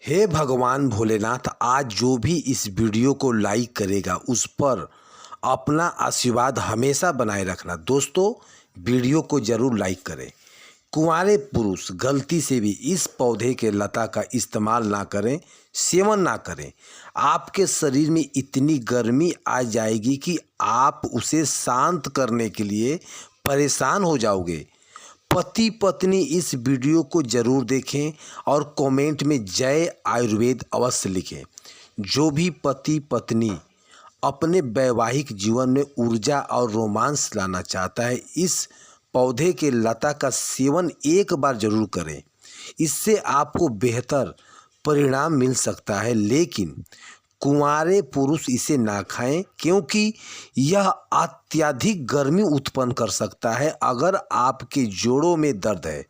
हे भगवान भोलेनाथ, आज जो भी इस वीडियो को लाइक करेगा उस पर अपना आशीर्वाद हमेशा बनाए रखना। दोस्तों, वीडियो को जरूर लाइक करें। कुंवारे पुरुष गलती से भी इस पौधे के लता का इस्तेमाल ना करें, सेवन ना करें। आपके शरीर में इतनी गर्मी आ जाएगी कि आप उसे शांत करने के लिए परेशान हो जाओगे। पति पत्नी इस वीडियो को जरूर देखें और कमेंट में जय आयुर्वेद अवश्य लिखें। जो भी पति पत्नी अपने वैवाहिक जीवन में ऊर्जा और रोमांस लाना चाहता है, इस पौधे के लता का सेवन एक बार जरूर करें। इससे आपको बेहतर परिणाम मिल सकता है, लेकिन कुंवारे पुरुष इसे ना खाएं क्योंकि यह अत्यधिक गर्मी उत्पन्न कर सकता है। अगर आपके जोड़ों में दर्द है,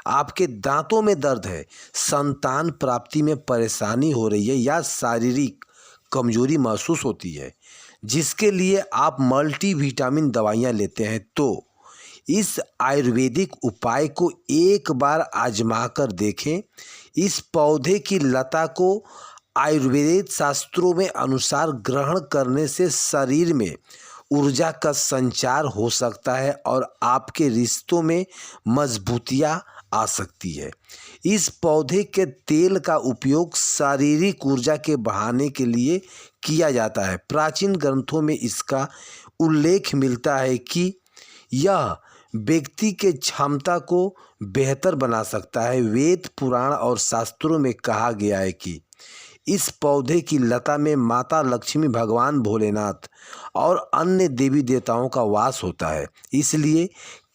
आपके दांतों में दर्द है, संतान प्राप्ति में परेशानी हो रही है या शारीरिक कमजोरी महसूस होती है, जिसके लिए आप मल्टीविटामिन दवाइयाँ लेते हैं, तो इस आयुर्वेदिक उपाय को एक बार आजमा कर देखें। इस पौधे की लता को आयुर्वेद शास्त्रों में अनुसार ग्रहण करने से शरीर में ऊर्जा का संचार हो सकता है और आपके रिश्तों में मजबूतियाँ आ सकती है। इस पौधे के तेल का उपयोग शारीरिक ऊर्जा के बढ़ाने के लिए किया जाता है। प्राचीन ग्रंथों में इसका उल्लेख मिलता है कि यह व्यक्ति के क्षमता को बेहतर बना सकता है। वेद पुराण और शास्त्रों में कहा गया है कि इस पौधे की लता में माता लक्ष्मी, भगवान भोलेनाथ और अन्य देवी देवताओं का वास होता है। इसलिए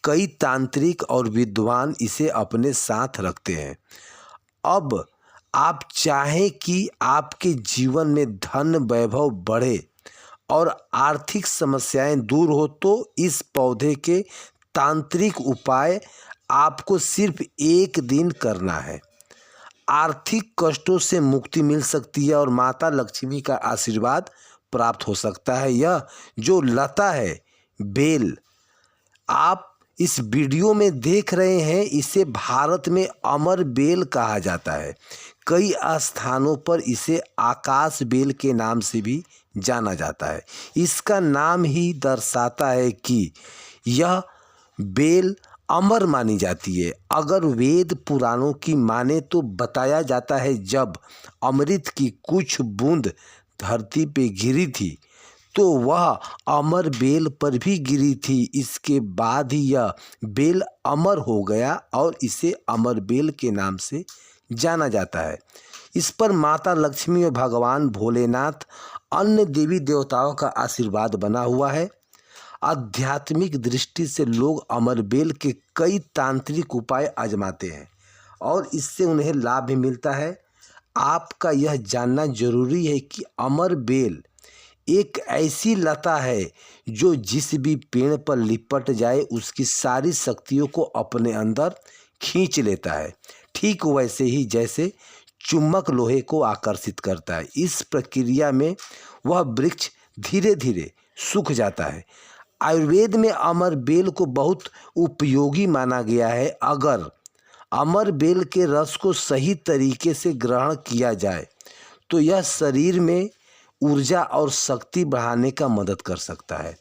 कई तांत्रिक और विद्वान इसे अपने साथ रखते हैं। अब आप चाहें कि आपके जीवन में धन वैभव बढ़े और आर्थिक समस्याएं दूर हो, तो इस पौधे के तांत्रिक उपाय आपको सिर्फ एक दिन करना है। आर्थिक कष्टों से मुक्ति मिल सकती है और माता लक्ष्मी का आशीर्वाद प्राप्त हो सकता है। यह जो लता है, बेल, आप इस वीडियो में देख रहे हैं, इसे भारत में अमर बेल कहा जाता है। कई स्थानों पर इसे आकाश बेल के नाम से भी जाना जाता है। इसका नाम ही दर्शाता है कि यह बेल अमर मानी जाती है। अगर वेद पुराणों की माने तो बताया जाता है, जब अमृत की कुछ बूंद धरती पे गिरी थी तो वह अमर बेल पर भी गिरी थी। इसके बाद ही यह बेल अमर हो गया और इसे अमर बेल के नाम से जाना जाता है। इस पर माता लक्ष्मी और भगवान भोलेनाथ, अन्य देवी देवताओं का आशीर्वाद बना हुआ है। आध्यात्मिक दृष्टि से लोग अमरबेल के कई तांत्रिक उपाय आजमाते हैं और इससे उन्हें लाभ भी मिलता है। आपका यह जानना जरूरी है कि अमरबेल एक ऐसी लता है जो जिस भी पेड़ पर लिपट जाए उसकी सारी शक्तियों को अपने अंदर खींच लेता है, ठीक वैसे ही जैसे चुंबक लोहे को आकर्षित करता है। इस प्रक्रिया में वह वृक्ष धीरे धीरे सूख जाता है। आयुर्वेद में अमर बेल को बहुत उपयोगी माना गया है। अगर अमर बेल के रस को सही तरीके से ग्रहण किया जाए तो यह शरीर में ऊर्जा और शक्ति बढ़ाने का मदद कर सकता है।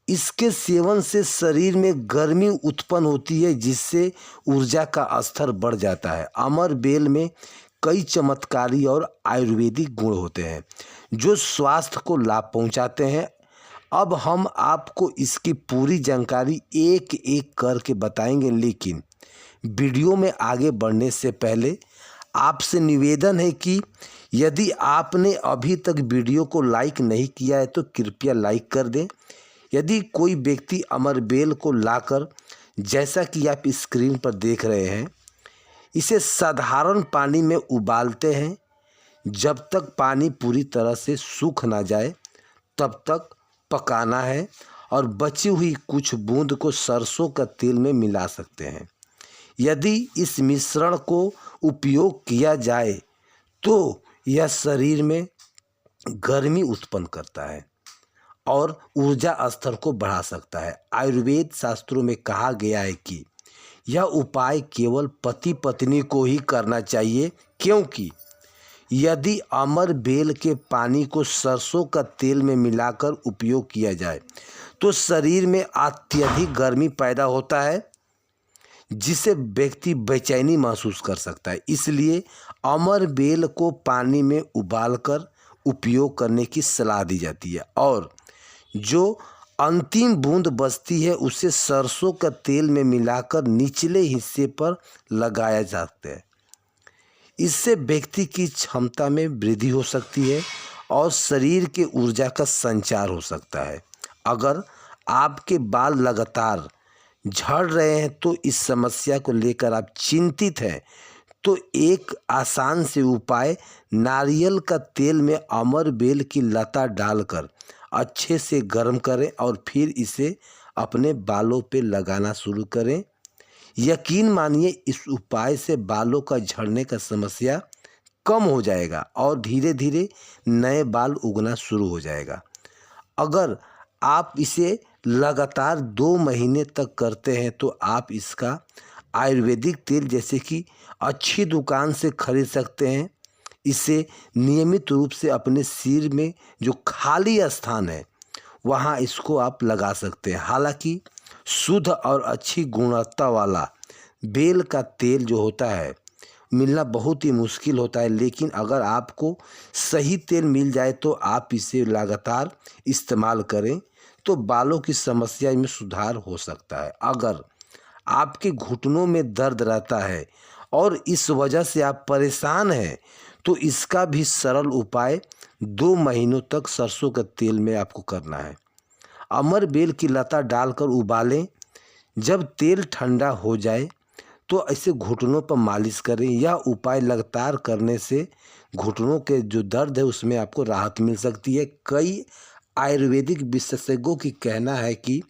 इसके सेवन से शरीर में गर्मी उत्पन्न होती है, जिससे ऊर्जा का स्तर बढ़ जाता है। अमर बेल में कई चमत्कारी और आयुर्वेदिक गुण होते हैं जो स्वास्थ्य को लाभ पहुंचाते हैं। अब हम आपको इसकी पूरी जानकारी एक एक करके बताएंगे, लेकिन वीडियो में आगे बढ़ने से पहले आपसे निवेदन है कि यदि आपने अभी तक वीडियो को लाइक नहीं किया है तो कृपया लाइक कर दें। यदि कोई व्यक्ति अमरबेल को लाकर, जैसा कि आप स्क्रीन पर देख रहे हैं, इसे साधारण पानी में उबालते हैं, जब तक पानी पूरी तरह से सूख ना जाए तब तक पकाना है और बची हुई कुछ बूंद को सरसों का तेल में मिला सकते हैं। यदि इस मिश्रण को उपयोग किया जाए तो यह शरीर में गर्मी उत्पन्न करता है और ऊर्जा स्तर को बढ़ा सकता है। आयुर्वेद शास्त्रों में कहा गया है कि यह उपाय केवल पति पत्नी को ही करना चाहिए, क्योंकि यदि अमर बेल के पानी को सरसों का तेल में मिलाकर उपयोग किया जाए तो शरीर में अत्यधिक गर्मी पैदा होता है, जिससे व्यक्ति बेचैनी महसूस कर सकता है। इसलिए अमर बेल को पानी में उबालकर उपयोग करने की सलाह दी जाती है और जो अंतिम बूंद बचती है उसे सरसों का तेल में मिलाकर निचले हिस्से पर लगाया जाता है। इससे व्यक्ति की क्षमता में वृद्धि हो सकती है और शरीर के ऊर्जा का संचार हो सकता है। अगर आपके बाल लगातार झड़ रहे हैं तो इस समस्या को लेकर आप चिंतित हैं तो एक आसान से उपाय नारियल का तेल में अमर बेल की लता डालकर अच्छे से गर्म करें और फिर इसे अपने बालों पे लगाना शुरू करें। यकीन मानिए इस उपाय से बालों का झड़ने का समस्या कम हो जाएगा और धीरे धीरे नए बाल उगना शुरू हो जाएगा। अगर आप इसे लगातार 2 महीने तक करते हैं तो आप इसका आयुर्वेदिक तेल जैसे कि अच्छी दुकान से खरीद सकते हैं। इसे नियमित रूप से अपने सिर में जो खाली स्थान है वहाँ इसको आप लगा सकते हैं। हालांकि शुद्ध और अच्छी गुणवत्ता वाला बेल का तेल जो होता है मिलना बहुत ही मुश्किल होता है, लेकिन अगर आपको सही तेल मिल जाए तो आप इसे लगातार इस्तेमाल करें तो बालों की समस्या में सुधार हो सकता है। अगर आपके घुटनों में दर्द रहता है और इस वजह से आप परेशान हैं तो इसका भी सरल उपाय 2 महीनों तक सरसों का तेल में आपको करना है। अमर बेल की लता डालकर उबालें। जब तेल ठंडा हो जाए तो ऐसे घुटनों पर मालिश करें। यह उपाय लगातार करने से घुटनों के जो दर्द है उसमें आपको राहत मिल सकती है। कई आयुर्वेदिक विशेषज्ञों की कहना है कि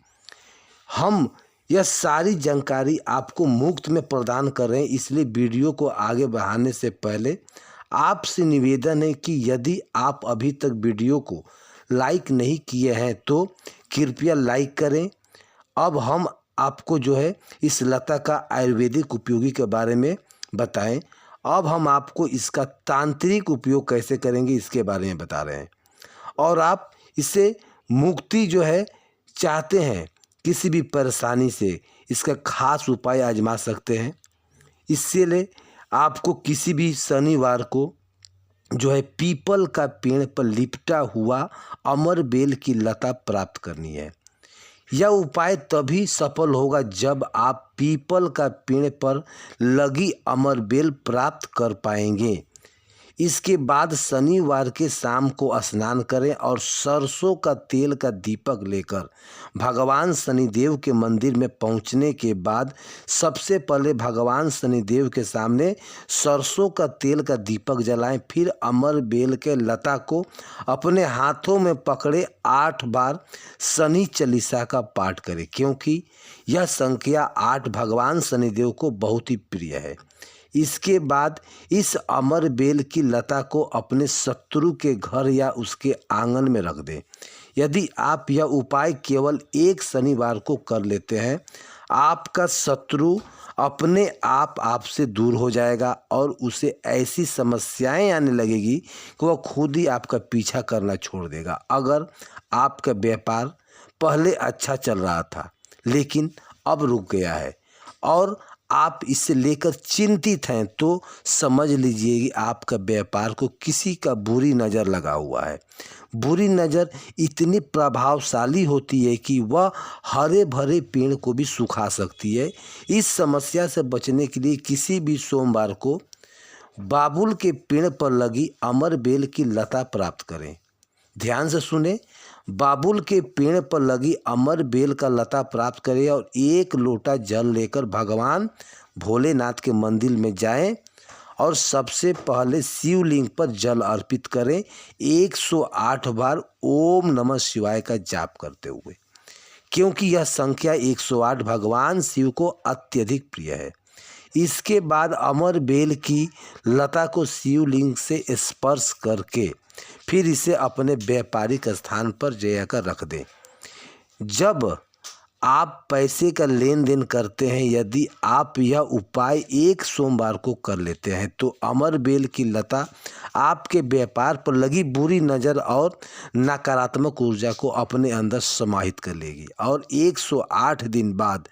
हम यह सारी जानकारी आपको मुफ्त में प्रदान कर रहे हैं, इसलिए वीडियो को आगे बढ़ाने से पहले आपसे निवेदन है कि यदि आप अभी तक वीडियो को लाइक नहीं किए हैं तो कृपया लाइक करें। अब हम आपको जो है इस लता का आयुर्वेदिक उपयोगी के बारे में बताएं। अब हम आपको इसका तांत्रिक उपयोग कैसे करेंगे इसके बारे में बता रहे हैं और आप इससे मुक्ति जो है चाहते हैं किसी भी परेशानी से, इसका खास उपाय आजमा सकते हैं। इससे ले आपको किसी भी शनिवार को जो है पीपल का पेड़ पर लिपटा हुआ अमर बेल की लता प्राप्त करनी है। यह उपाय तभी सफल होगा जब आप पीपल का पेड़ पर लगी अमर बेल प्राप्त कर पाएंगे। इसके बाद शनिवार के शाम को स्नान करें और सरसों का तेल का दीपक लेकर भगवान शनिदेव के मंदिर में पहुंचने के बाद सबसे पहले भगवान शनिदेव के सामने सरसों का तेल का दीपक जलाएं। फिर अमर बेल के लता को अपने हाथों में पकड़े 8 बार शनि चालीसा का पाठ करें, क्योंकि यह संख्या 8 भगवान शनिदेव को बहुत ही प्रिय है। इसके बाद इस अमर बेल की लता को अपने शत्रु के घर या उसके आंगन में रख दें। यदि आप यह उपाय केवल एक शनिवार को कर लेते हैं, आपका शत्रु अपने आप आपसे दूर हो जाएगा और उसे ऐसी समस्याएं आने लगेगी कि वह खुद ही आपका पीछा करना छोड़ देगा। अगर आपका व्यापार पहले अच्छा चल रहा था लेकिन अब रुक गया है और आप इसे लेकर चिंतित हैं तो समझ लीजिए कि आपका व्यापार को किसी का बुरी नज़र लगा हुआ है। बुरी नज़र इतनी प्रभावशाली होती है कि वह हरे भरे पेड़ को भी सुखा सकती है। इस समस्या से बचने के लिए किसी भी सोमवार को बाबुल के पेड़ पर लगी अमर बेल की लता प्राप्त करें। ध्यान से सुने, बाबुल के पेड़ पर लगी अमर बेल का लता प्राप्त करें और 1 लोटा जल लेकर भगवान भोलेनाथ के मंदिर में जाएं और सबसे पहले शिवलिंग पर जल अर्पित करें 108 बार ओम नमः शिवाय का जाप करते हुए, क्योंकि यह संख्या 108 भगवान शिव को अत्यधिक प्रिय है। इसके बाद अमर बेल की लता को शिवलिंग से स्पर्श करके फिर इसे अपने व्यापारिक स्थान पर जलाकर रख दें। जब आप पैसे का लेन देन करते हैं, यदि आप यह उपाय एक सोमवार को कर लेते हैं तो अमर बेल की लता आपके व्यापार पर लगी बुरी नज़र और नकारात्मक ऊर्जा को अपने अंदर समाहित कर लेगी और 108 दिन बाद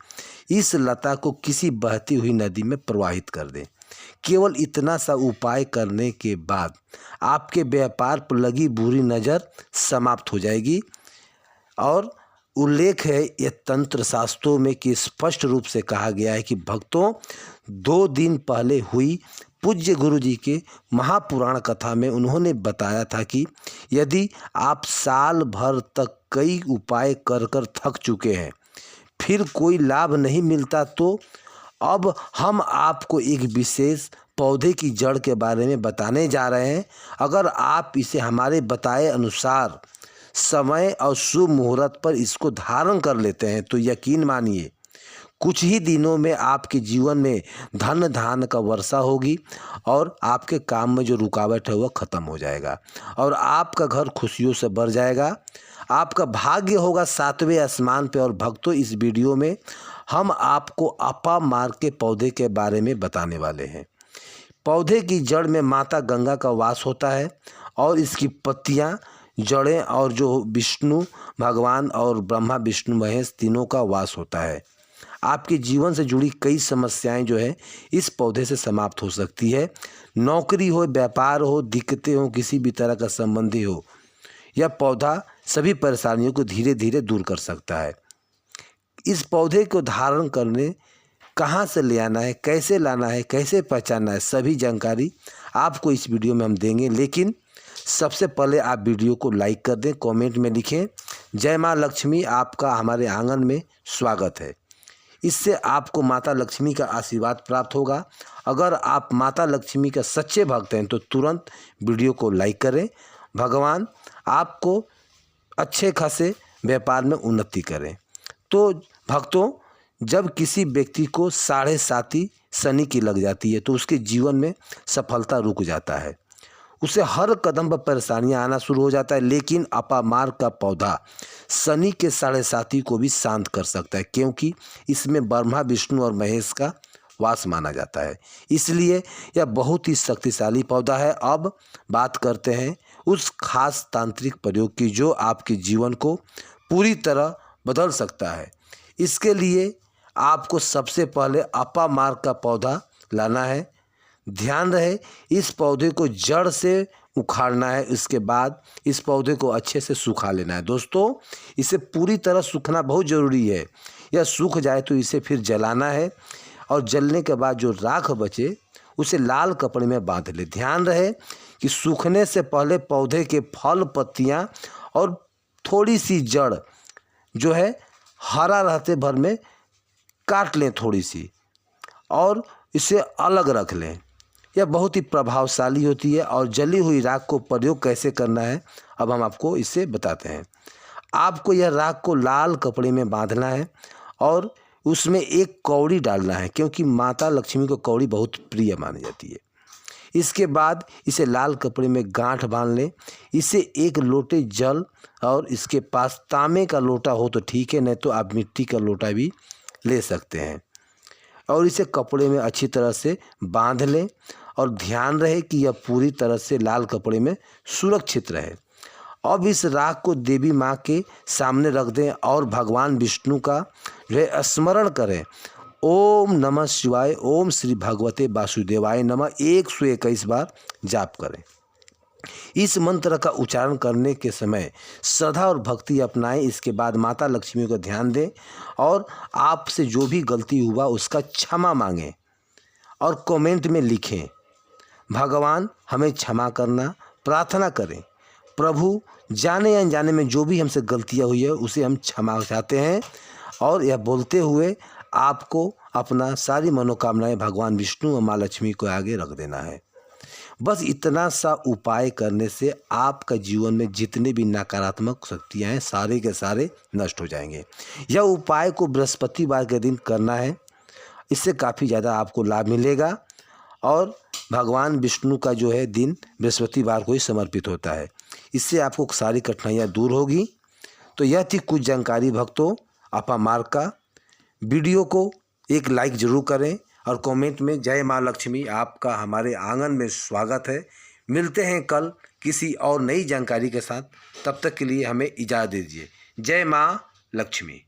इस लता को किसी बहती हुई नदी में प्रवाहित कर दें। केवल इतना सा उपाय करने के बाद आपके व्यापार पर लगी बुरी नज़र समाप्त हो जाएगी। और उल्लेख है यह तंत्र शास्त्रों में कि स्पष्ट रूप से कहा गया है कि भक्तों 2 दिन पहले हुई पूज्य गुरु जी के महापुराण कथा में उन्होंने बताया था कि यदि आप साल भर तक कई उपाय कर कर थक चुके हैं फिर कोई लाभ नहीं मिलता तो अब हम आपको एक विशेष पौधे की जड़ के बारे में बताने जा रहे हैं। अगर आप इसे हमारे बताए अनुसार समय और शुभ मुहूर्त पर इसको धारण कर लेते हैं तो यकीन मानिए कुछ ही दिनों में आपके जीवन में धन धान का वर्षा होगी और आपके काम में जो रुकावट है वह ख़त्म हो जाएगा और आपका घर खुशियों से भर जाएगा। आपका भाग्य होगा 7वें आसमान पे। और भक्तों, इस वीडियो में हम आपको अपामार्ग के पौधे के बारे में बताने वाले हैं। पौधे की जड़ में माता गंगा का वास होता है और इसकी पत्तियां, जड़ें और जो विष्णु भगवान और ब्रह्मा विष्णु महेश तीनों का वास होता है। आपके जीवन से जुड़ी कई समस्याएं जो है इस पौधे से समाप्त हो सकती है। नौकरी हो, व्यापार हो, दिक्कतें हो, किसी भी तरह का संबंधी हो, यह पौधा सभी परेशानियों को धीरे धीरे दूर कर सकता है। इस पौधे को धारण करने कहाँ से ले आना है, कैसे लाना है, कैसे पहचानना है, सभी जानकारी आपको इस वीडियो में हम देंगे। लेकिन सबसे पहले आप वीडियो को लाइक कर दें, कमेंट में लिखें जय माँ लक्ष्मी, आपका हमारे आंगन में स्वागत है। इससे आपको माता लक्ष्मी का आशीर्वाद प्राप्त होगा। अगर आप माता लक्ष्मी का सच्चे भक्त हैं तो तुरंत वीडियो को लाइक करें। भगवान आपको अच्छे खासे व्यापार में उन्नति करें। तो भक्तों, जब किसी व्यक्ति को 7.5 शनि की लग जाती है तो उसके जीवन में सफलता रुक जाता है, उसे हर कदम पर परेशानियां आना शुरू हो जाता है। लेकिन अपामार्ग का पौधा शनि के 7.5 को भी शांत कर सकता है, क्योंकि इसमें ब्रह्मा विष्णु और महेश का वास माना जाता है। इसलिए यह बहुत ही शक्तिशाली पौधा है। अब बात करते हैं उस खास तांत्रिक प्रयोग की जो आपके जीवन को पूरी तरह बदल सकता है। इसके लिए आपको सबसे पहले अपामार्ग का पौधा लाना है। ध्यान रहे, इस पौधे को जड़ से उखाड़ना है। इसके बाद इस पौधे को अच्छे से सुखा लेना है। दोस्तों, इसे पूरी तरह सूखना बहुत ज़रूरी है। यह सूख जाए तो इसे फिर जलाना है और जलने के बाद जो राख बचे उसे लाल कपड़े में बांध ले। ध्यान रहे कि सूखने से पहले पौधे के फल, पत्तियां और थोड़ी सी जड़ जो है हरा रहते भर में काट लें थोड़ी सी और इसे अलग रख लें। यह बहुत ही प्रभावशाली होती है। और जली हुई राख को प्रयोग कैसे करना है अब हम आपको इसे बताते हैं। आपको यह राख को लाल कपड़े में बांधना है और उसमें एक कौड़ी डालना है, क्योंकि माता लक्ष्मी को कौड़ी बहुत प्रिय मानी जाती है। इसके बाद इसे लाल कपड़े में गांठ बांध लें। इसे एक लोटे जल और इसके पास तांबे का लोटा हो तो ठीक है, नहीं तो आप मिट्टी का लोटा भी ले सकते हैं और इसे कपड़े में अच्छी तरह से बांध लें। और ध्यान रहे कि यह पूरी तरह से लाल कपड़े में सुरक्षित रहे। अब इस राख को देवी माँ के सामने रख दें और भगवान विष्णु का जो है स्मरण करें। ओम नमः शिवाय, ओम श्री भगवते वासुदेवाय नमः 121 बार जाप करें। इस मंत्र का उच्चारण करने के समय श्रद्धा और भक्ति अपनाएं। इसके बाद माता लक्ष्मी को ध्यान दें और आपसे जो भी गलती हुआ उसका क्षमा मांगें और कमेंट में लिखें भगवान हमें क्षमा करना। प्रार्थना करें प्रभु जाने या अनजाने में जो भी हमसे गलतियां हुई है उसे हम क्षमा चाहते हैं। और यह बोलते हुए आपको अपना सारी मनोकामनाएं भगवान विष्णु और माँ लक्ष्मी को आगे रख देना है। बस इतना सा उपाय करने से आपका जीवन में जितने भी नकारात्मक शक्तियाँ हैं सारे के सारे नष्ट हो जाएंगे। यह उपाय को बृहस्पतिवार के दिन करना है, इससे काफ़ी ज़्यादा आपको लाभ मिलेगा। और भगवान विष्णु का जो है दिन बृहस्पतिवार को ही समर्पित होता है। इससे आपको सारी कठिनाइयाँ दूर होगी। तो यह थी कुछ जानकारी भक्तों अपामार्ग का। वीडियो को एक लाइक ज़रूर करें और कमेंट में जय माँ लक्ष्मी, आपका हमारे आंगन में स्वागत है। मिलते हैं कल किसी और नई जानकारी के साथ। तब तक के लिए हमें इजाज़त दीजिए। जय माँ लक्ष्मी।